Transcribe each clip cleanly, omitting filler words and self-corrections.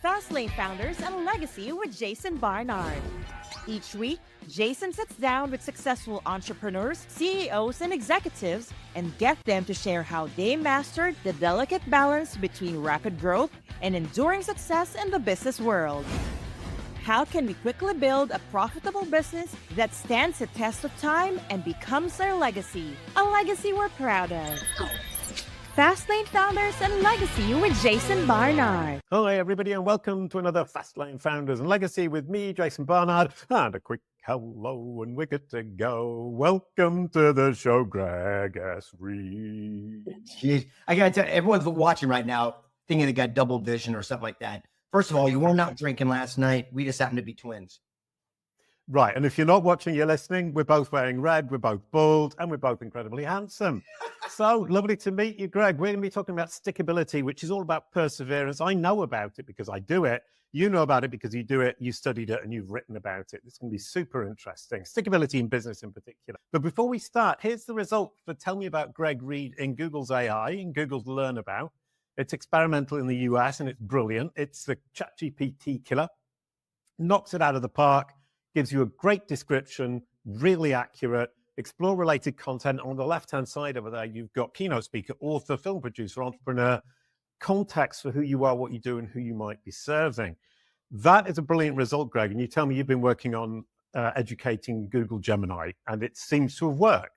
Fastlane Founders and Legacy with Jason Barnard. Each week, Jason sits down with successful entrepreneurs, CEOs, and executives and get them to share how they mastered the delicate balance between rapid growth and enduring success in the business world. How can we quickly build a profitable business that stands the test of time and becomes our legacy? A legacy we're proud of. Fastlane Founders and Legacy with Jason Barnard. Hi, everybody, and welcome to another Fastlane Founders and Legacy with me, Jason Barnard, and a quick hello, and we're good to go. Welcome to the show, Greg S. Reid. Jeez, I got to tell you, everyone's watching right now thinking they got double vision or something like that. First of all, you weren't out drinking last night. We just happen to be twins. Right, and if you're not watching, you're listening, we're both wearing red, we're both bald, and we're both incredibly handsome. So lovely to meet you, Greg. We're going to be talking about Stickability, which is all about perseverance. I know about it because I do it. You know about it because you do it, you studied it, and you've written about it. It's going to be super interesting. Stickability in business in particular. But before we start, here's the result for Tell Me About Greg Reid in Google's AI, in Google's Learn About. It's experimental in the US, and it's brilliant. It's the ChatGPT killer. Knocks it out of the park. Gives you a great description, really accurate, explore-related content. On the left-hand side over there, you've got keynote speaker, author, film producer, entrepreneur, context for who you are, what you do, and who you might be serving. That is a brilliant result, Greg. And you tell me you've been working on educating Google Gemini, and it seems to have worked.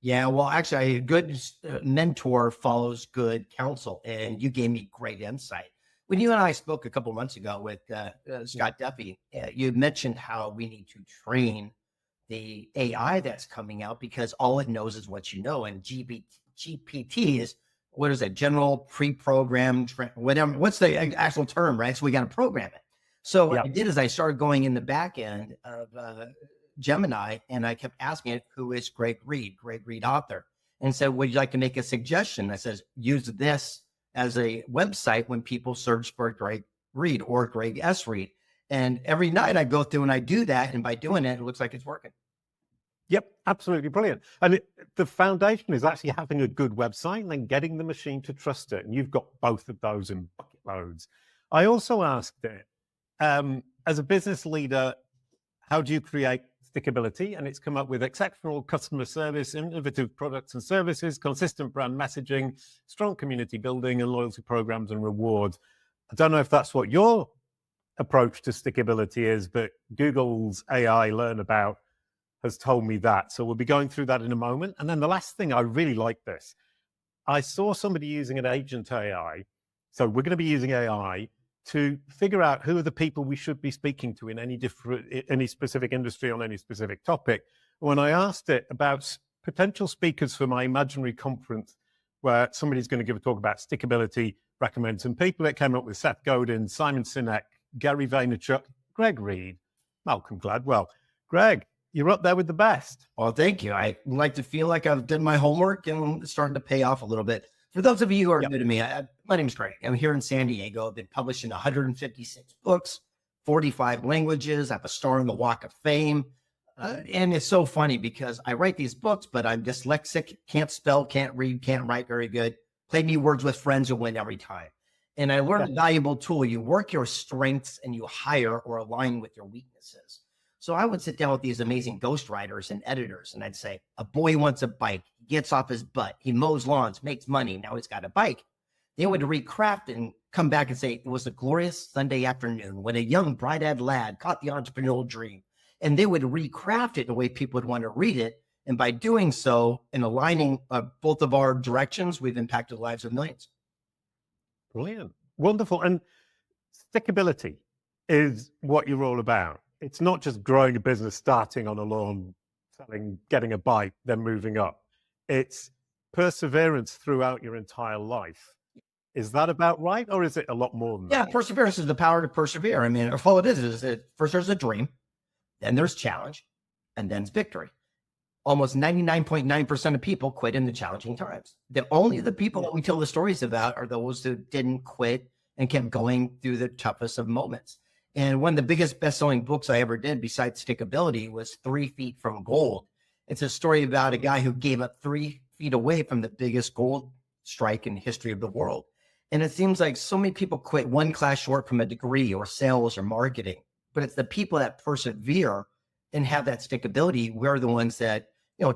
Yeah, well, actually, a good mentor follows good counsel, and you gave me great insight. When you and I spoke a couple months ago with Scott Duffy, you mentioned how we need to train the AI that's coming out because all it knows is what you know. And GPT is, what is it, general pre-programmed, whatever, what's the actual term, right? So we got to program it. So what I did is I started going in the back end of Gemini, and I kept asking it, who is Greg Reid author, and said, would you like to make a suggestion? I says, use this as a website when people search for Greg Reid or Greg S. Reid. And every night I go through and I do that. And by doing it, it looks like it's working. Yep, absolutely brilliant. And the foundation is actually having a good website and then getting the machine to trust it. And you've got both of those in bucket loads. I also asked it, as a business leader, how do you create stickability? And it's come up with exceptional customer service, innovative products and services, consistent brand messaging, strong community building, and loyalty programs and rewards. I don't know if that's what your approach to stickability is, but Google's AI Learn About has told me that. So we'll be going through that in a moment. And then the last thing, I really like this. I saw somebody using an agent AI. So we're going to be using AI to figure out who are the people we should be speaking to in any specific industry on any specific topic. When I asked it about potential speakers for my imaginary conference, where somebody's going to give a talk about stickability, recommend some people, it came up with Seth Godin, Simon Sinek, Gary Vaynerchuk, Greg Reid, Malcolm Gladwell. Greg, you're up there with the best. Well, thank you. I like to feel like I've done my homework and it's starting to pay off a little bit. For those of you who are new to me, my name's Greg. I'm here in San Diego. I've been publishing 156 books, 45 languages. I have a star on the Walk of Fame. And it's so funny because I write these books, but I'm dyslexic, can't spell, can't read, can't write very good. Play me words with friends who win every time. And I learned a valuable tool. You work your strengths and you hire or align with your weaknesses. So I would sit down with these amazing ghostwriters and editors, and I'd say, a boy wants a bike. He gets off his butt. He mows lawns, makes money. Now he's got a bike. They would recraft and come back and say, it was a glorious Sunday afternoon when a young bright-eyed lad caught the entrepreneurial dream. And they would recraft it in a way people would want to read it. And by doing so and aligning both of our directions, we've impacted the lives of millions. Brilliant. Wonderful. And stickability is what you're all about. It's not just growing a business, starting on a lawn, selling, getting a bike, then moving up. It's perseverance throughout your entire life. Is that about right? Or is it a lot more than that? Yeah, perseverance is the power to persevere. I mean, all it is that first there's a dream, then there's challenge, and then it's victory. Almost 99.9% of people quit in the challenging times. Only the people that we tell the stories about are those who didn't quit and kept going through the toughest of moments. And one of the biggest best-selling books I ever did besides Stickability was 3 Feet from Gold. It's a story about a guy who gave up 3 feet away from the biggest gold strike in the history of the world. And it seems like so many people quit one class short from a degree or sales or marketing, but it's the people that persevere and have that stickability. We're the ones that,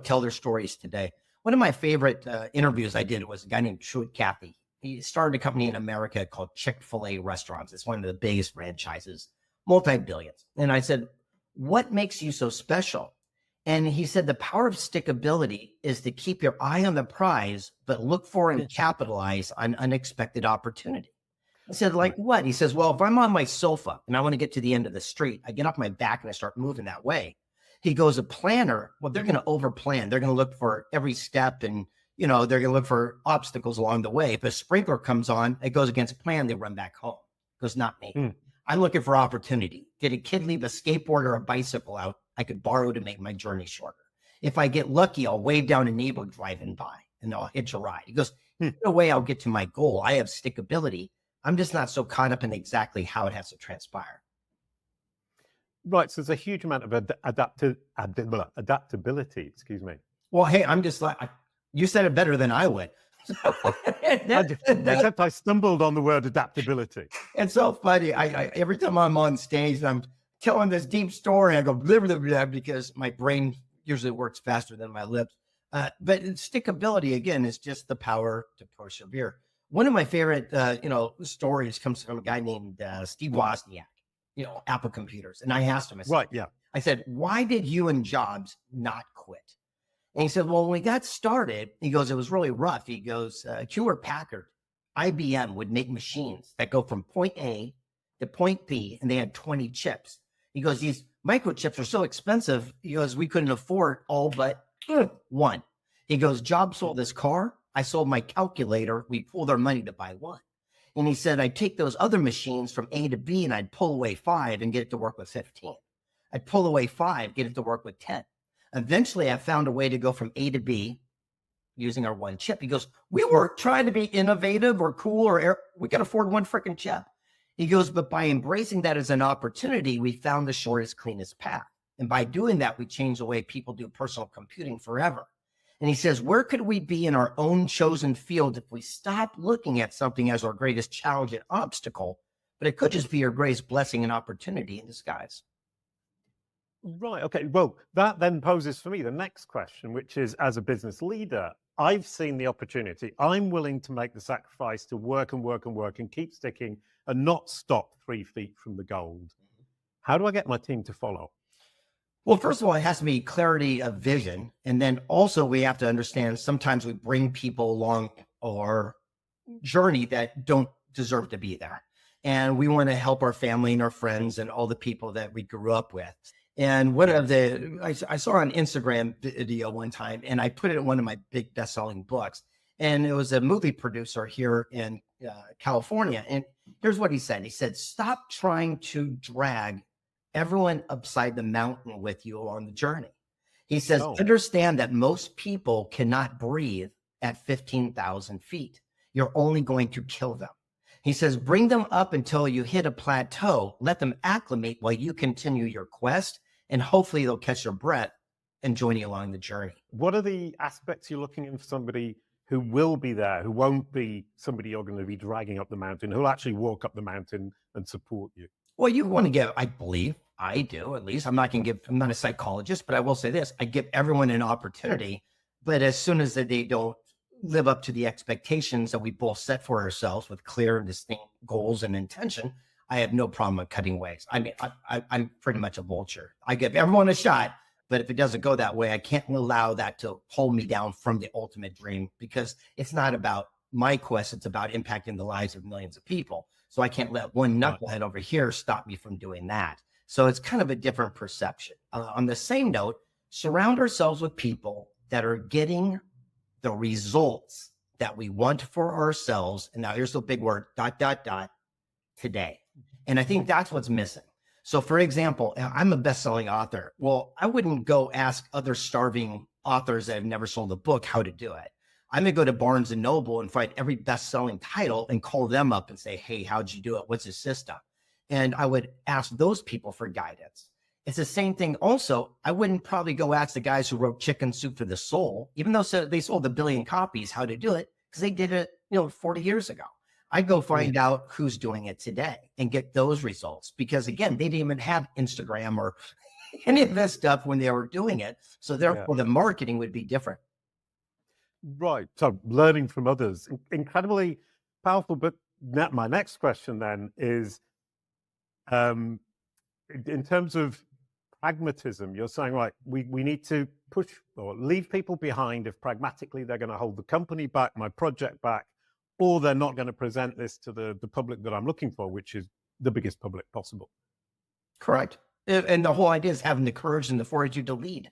tell their stories today. One of my favorite interviews I did was a guy named Truett Cathy. He started a company in America called Chick-fil-A restaurants. It's one of the biggest franchises, multi-billions. And I said, what makes you so special? And he said, the power of stickability is to keep your eye on the prize, but look for and capitalize on unexpected opportunity. I said, like what? He says, well, if I'm on my sofa and I want to get to the end of the street, I get off my back and I start moving that way. He goes, a planner, well, they're going to overplan. They're going to look for every step and, they're going to look for obstacles along the way. If a sprinkler comes on, it goes against plan, they run back home. It goes, not me. I'm looking for opportunity. Did a kid leave a skateboard or a bicycle out I could borrow to make my journey shorter? If I get lucky, I'll wave down a neighbor driving by and I'll hitch a ride. He goes, no way I'll get to my goal. I have stickability. I'm just not so caught up in exactly how it has to transpire. Right. So there's a huge amount of adaptability. Excuse me. Well, hey, I'm just like, you said it better than I would. Except I stumbled on the word adaptability. It's so funny. I every time I'm on stage, I'm telling this deep story. I go blah, blah, blah, because my brain usually works faster than my lips. But stickability, again, is just the power to persevere. One of my favorite, stories comes from a guy named Steve Wozniak, Apple Computers. And I asked him, I said, why did you and Jobs not quit? And he said, well, when we got started, he goes, it was really rough. He goes, Truett Packard, IBM would make machines that go from point A to point B, and they had 20 chips. He goes, these microchips are so expensive. He goes, we couldn't afford all but one. He goes, Jobs sold this car. I sold my calculator. We pooled our money to buy one. And he said, I'd take those other machines from A to B and I'd pull away 5 and get it to work with 15. I'd pull away 5, get it to work with 10. Eventually, I found a way to go from A to B using our one chip. He goes, we weren't trying to be innovative or cool we could afford one freaking chip. He goes, but by embracing that as an opportunity, we found the shortest, cleanest path. And by doing that, we changed the way people do personal computing forever. And he says, where could we be in our own chosen field if we stop looking at something as our greatest challenge and obstacle, but it could just be your greatest blessing and opportunity in disguise. Right. Okay. Well, that then poses for me the next question, which is, as a business leader, I've seen the opportunity. I'm willing to make the sacrifice to work and work and work and keep sticking and not stop 3 feet from the gold. How do I get my team to follow? Well, first of all, it has to be clarity of vision. And then also we have to understand sometimes we bring people along our journey that don't deserve to be there. And we want to help our family and our friends and all the people that we grew up with. And one of I saw an Instagram video one time, and I put it in one of my big best-selling books. And it was a movie producer here in California. And here's what he said. He said, stop trying to drag everyone upside the mountain with you along the journey. He says, understand that most people cannot breathe at 15,000 feet. You're only going to kill them. He says, bring them up until you hit a plateau. Let them acclimate while you continue your quest. And hopefully they'll catch their breath and join you along the journey. What are the aspects you're looking in for somebody who will be there, who won't be somebody you're going to be dragging up the mountain, who'll actually walk up the mountain and support you? Well, you want to give, I believe, I do at least. I'm not a psychologist, but I will say this. I give everyone an opportunity, but as soon as they don't live up to the expectations that we both set for ourselves with clear and distinct goals and intention, I have no problem with cutting ways. I mean, I'm pretty much a vulture. I give everyone a shot, but if it doesn't go that way, I can't allow that to hold me down from the ultimate dream, because it's not about my quest. It's about impacting the lives of millions of people. So I can't let one knucklehead over here stop me from doing that. So it's kind of a different perception. On the same note, surround ourselves with people that are getting the results that we want for ourselves. And now here's the big word, ... today. And I think that's what's missing. So for example, I'm a best-selling author. Well, I wouldn't go ask other starving authors that have never sold a book how to do it. I'm going to go to Barnes and Noble and find every best-selling title and call them up and say, hey, how'd you do it? What's the system? And I would ask those people for guidance. It's the same thing also. I wouldn't probably go ask the guys who wrote Chicken Soup for the Soul, even though they sold 1 billion copies, how to do it, because they did it, 40 years ago. I'd go find out who's doing it today and get those results. Because again, they didn't even have Instagram or any of this stuff when they were doing it. So therefore the marketing would be different. Right. So learning from others, incredibly powerful. But my next question then is, in terms of pragmatism, you're saying, right, we need to push or leave people behind if pragmatically they're going to hold the company back, my project back, or they're not going to present this to the public that I'm looking for, which is the biggest public possible. Correct. And the whole idea is having the courage and the fortitude to lead.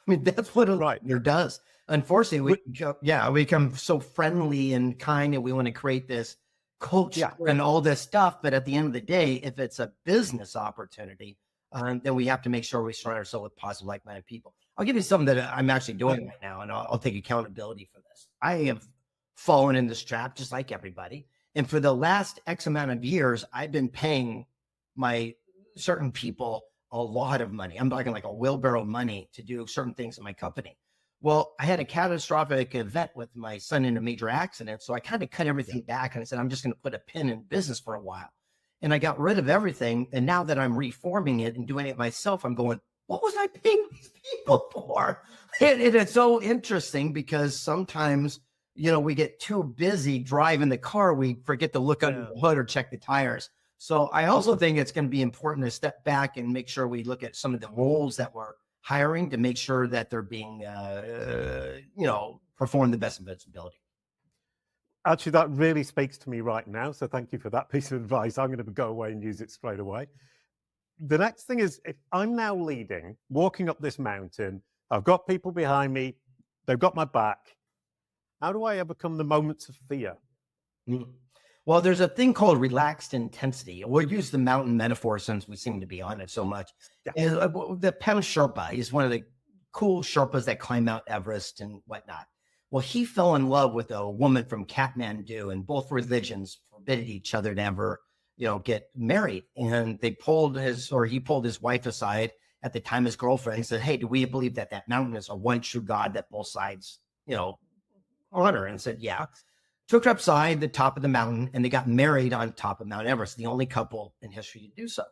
I mean, that's what a leader does. Unfortunately, we become so friendly and kind, and we want to create this culture and all this stuff. But at the end of the day, if it's a business opportunity, then we have to make sure we surround ourselves with positive, like-minded people. I'll give you something that I'm actually doing right now, and I'll take accountability for this. I have fallen in this trap just like everybody. And for the last X amount of years, I've been paying my certain people a lot of money. I'm talking like a wheelbarrow of money to do certain things in my company. Well, I had a catastrophic event with my son in a major accident. So I kind of cut everything back and I said, I'm just going to put a pin in business for a while. And I got rid of everything. And now that I'm reforming it and doing it myself, I'm going, what was I paying these people for? It's so interesting because sometimes, we get too busy driving the car. We forget to look under the hood or check the tires. So I also think it's going to be important to step back and make sure we look at some of the roles that we're hiring to make sure that they're being, perform the best of its ability. Actually, that really speaks to me right now. So thank you for that piece of advice. I'm going to go away and use it straight away. The next thing is, if I'm now leading, walking up this mountain, I've got people behind me, they've got my back. How do I overcome the moments of fear? Well, there's a thing called relaxed intensity. We'll use the mountain metaphor since we seem to be on it so much. The Sherpa is one of the cool Sherpas that climb Mount Everest and whatnot. Well, he fell in love with a woman from Kathmandu, and both religions forbid each other to ever, get married. And he pulled his wife aside at the time, his girlfriend. He said, hey, do we believe that mountain is a one true God that both sides, honor? And said, yeah. Took her upside the top of the mountain, and they got married on top of Mount Everest, the only couple in history to do so.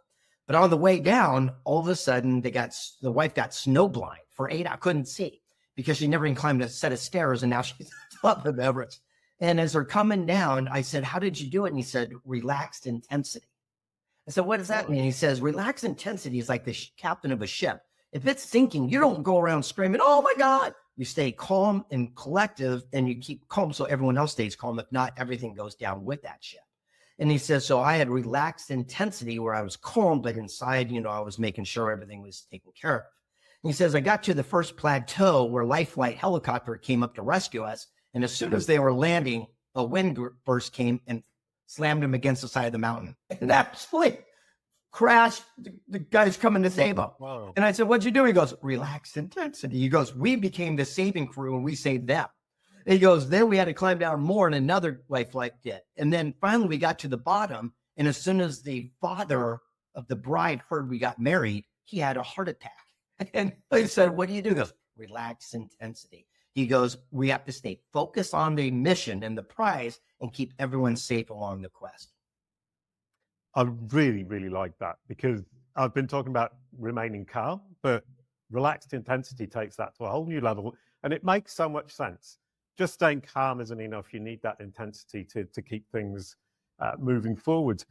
But on the way down, all of a sudden, the wife got snowblind for 8 hours, couldn't see because she never even climbed a set of stairs, and now she's on top of Everest. And as they're coming down, I said, how did you do it? And he said, relaxed intensity. I said, what does that mean? He says, relaxed intensity is like the captain of a ship. If it's sinking, you don't go around screaming, oh my God. You stay calm and collective, and you keep calm so everyone else stays calm. If not, everything goes down with that ship. And he says, so I had relaxed intensity where I was calm, but inside, I was making sure everything was taken care of. And he says, I got to the first plateau where Life Flight helicopter came up to rescue us. And as soon as they were landing, a wind burst came and slammed him against the side of the mountain. And that split. Crashed, the guy's coming to save him. Wow. And I said, what'd you do? He goes, relaxed intensity. He goes, we became the saving crew and we saved them. And he goes, then we had to climb down more, and another life flight did. And then finally we got to the bottom. And as soon as the father of the bride heard we got married, he had a heart attack. And I said, what do you do? He goes, relaxed intensity. He goes, we have to stay focused on the mission and the prize and keep everyone safe along the quest. I really, really like that, because I've been talking about remaining calm, but relaxed intensity takes that to a whole new level. And it makes so much sense. Just staying calm isn't enough. You need that intensity to keep things moving forward.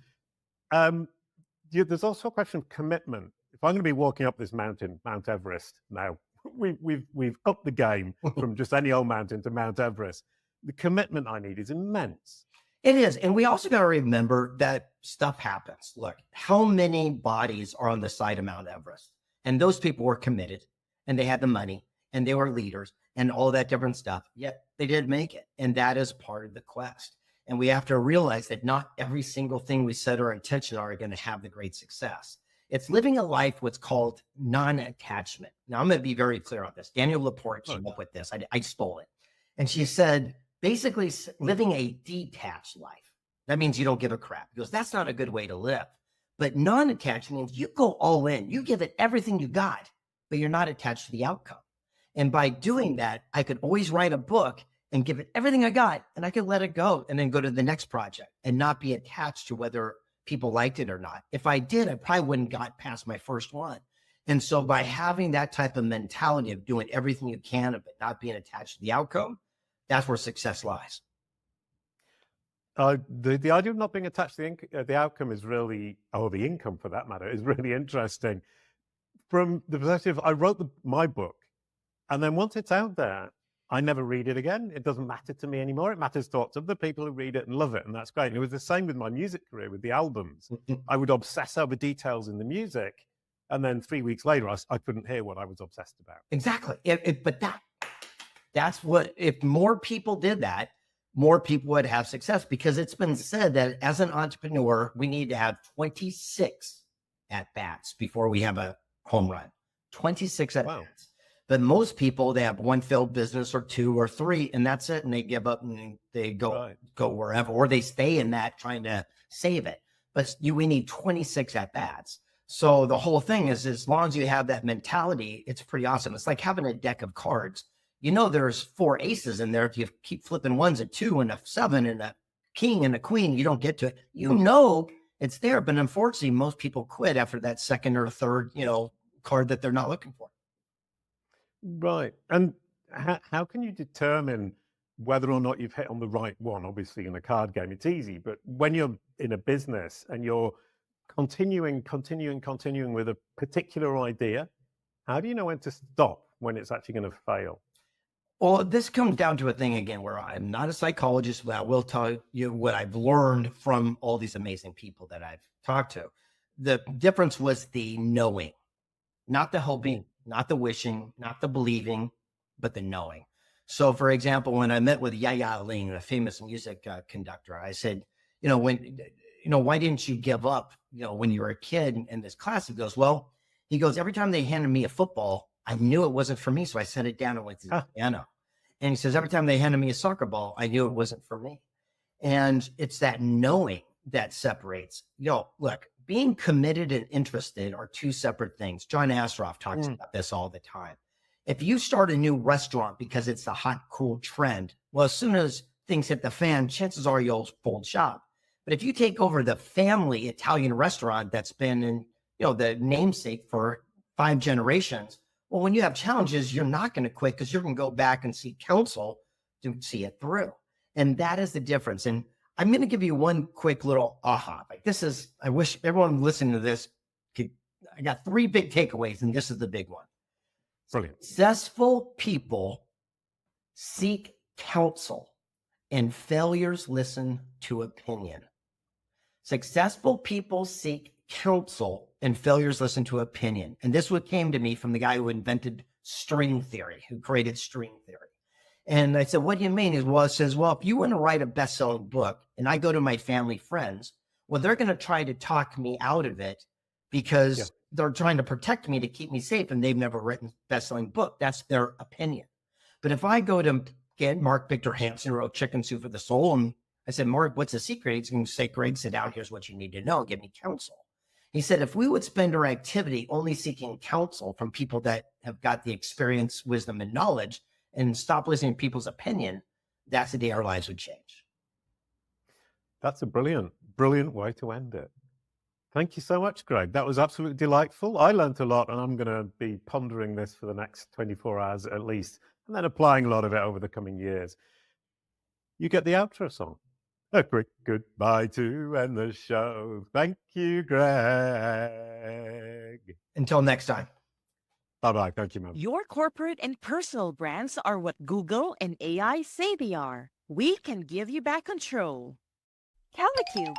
There's also a question of commitment. If I'm going to be walking up this mountain, Mount Everest, now we've upped the game from just any old mountain to Mount Everest. The commitment I need is immense. It is. And we also got to remember that stuff happens. Look, how many bodies are on the side of Mount Everest? And those people were committed, and they had the money, and they were leaders and all that different stuff. Yet they did make it. And that is part of the quest. And we have to realize that not every single thing we set our intention are going to have the great success. It's living a life what's called non-attachment. Now, I'm going to be very clear on this. Danielle Laporte came up with this. I stole it. And she said, basically living a detached life. That means you don't give a crap. Because that's not a good way to live. But non-attached means you go all in. You give it everything you got, but you're not attached to the outcome. And by doing that, I could always write a book and give it everything I got, and I could let it go and then go to the next project and not be attached to whether people liked it or not. If I did, I probably wouldn't got past my first one. And so by having that type of mentality of doing everything you can, but not being attached to the outcome, that's where success lies. The idea of not being attached to the outcome is really, or the income for that matter, is really interesting. From the perspective, I wrote my book, and then once it's out there, I never read it again. It doesn't matter to me anymore. It matters to lots of the people who read it and love it, and that's great. And it was the same with my music career, with the albums. I would obsess over details in the music, and then 3 weeks later, I couldn't hear what I was obsessed about. Exactly. But that's what, if more people did that, more people would have success, because it's been said that as an entrepreneur, we need to have 26 at-bats before we have a home run. 26 at-bats. Wow. But most people, they have one failed business or two or three, and that's it. And they give up and they go wherever, or they stay in that trying to save it. But we need 26 at-bats. So the whole thing is, as long as you have that mentality, it's pretty awesome. It's like having a deck of cards. You know, there's 4 aces in there. If you keep flipping ones, a 2 and a 7 and a king and a queen, you don't get to it. You know it's there, but unfortunately, most people quit after that second or third, card that they're not looking for. Right. And how can you determine whether or not you've hit on the right one? Obviously, in a card game, it's easy, but when you're in a business and you're continuing with a particular idea, how do you know when to stop, when it's actually going to fail? Well, this comes down to a thing again, where I'm not a psychologist, but I will tell you what I've learned from all these amazing people that I've talked to. The difference was the knowing, not the hoping, not the wishing, not the believing, but the knowing. So, for example, when I met with Yaya Ling, a famous music conductor, I said, why didn't you give up, when you were a kid in this class? He goes, every time they handed me a football, I knew it wasn't for me. So I set it down and went to the piano. And he says, every time they handed me a soccer ball, I knew it wasn't for me. And it's that knowing that separates. Look, being committed and interested are two separate things. John Astroff talks about this all the time. If you start a new restaurant because it's a hot, cool trend, well, as soon as things hit the fan, chances are you'll fold shop. But if you take over the family Italian restaurant that's been in, the namesake for 5 generations, well, when you have challenges, you're not going to quit, because you're going to go back and seek counsel to see it through. And that is the difference. And I'm going to give you one quick little aha. I wish everyone listening to this I got 3 big takeaways, and this is the big one. Brilliant. Successful people seek counsel, and failures listen to opinion. Successful people seek counsel, and failures listen to opinion. And this what came to me from the guy who invented string theory, who created string theory. And I said, what do you mean? It says, if you want to write a best-selling book, and I go to my family friends, well, they're going to try to talk me out of it, because they're trying to protect me to keep me safe, and they've never written a best-selling book. That's their opinion. But if I go to Mark Victor Hansen, who wrote Chicken Soup for the Soul, and I said, Mark, what's the secret? He's going to say, Greg, sit down. Here's what you need to know. Give me counsel. He said, if we would spend our activity only seeking counsel from people that have got the experience, wisdom, and knowledge, and stop listening to people's opinion, that's the day our lives would change. That's a brilliant way to end it. Thank you so much, Greg. That was absolutely delightful. I learned a lot, and I'm going to be pondering this for the next 24 hours at least, and then applying a lot of it over the coming years. You get the outro song. A quick goodbye to end the show. Thank you, Greg. Until next time. Bye-bye. Thank you, man. Your corporate and personal brands are what Google and AI say they are. We can give you back control. CaliCube,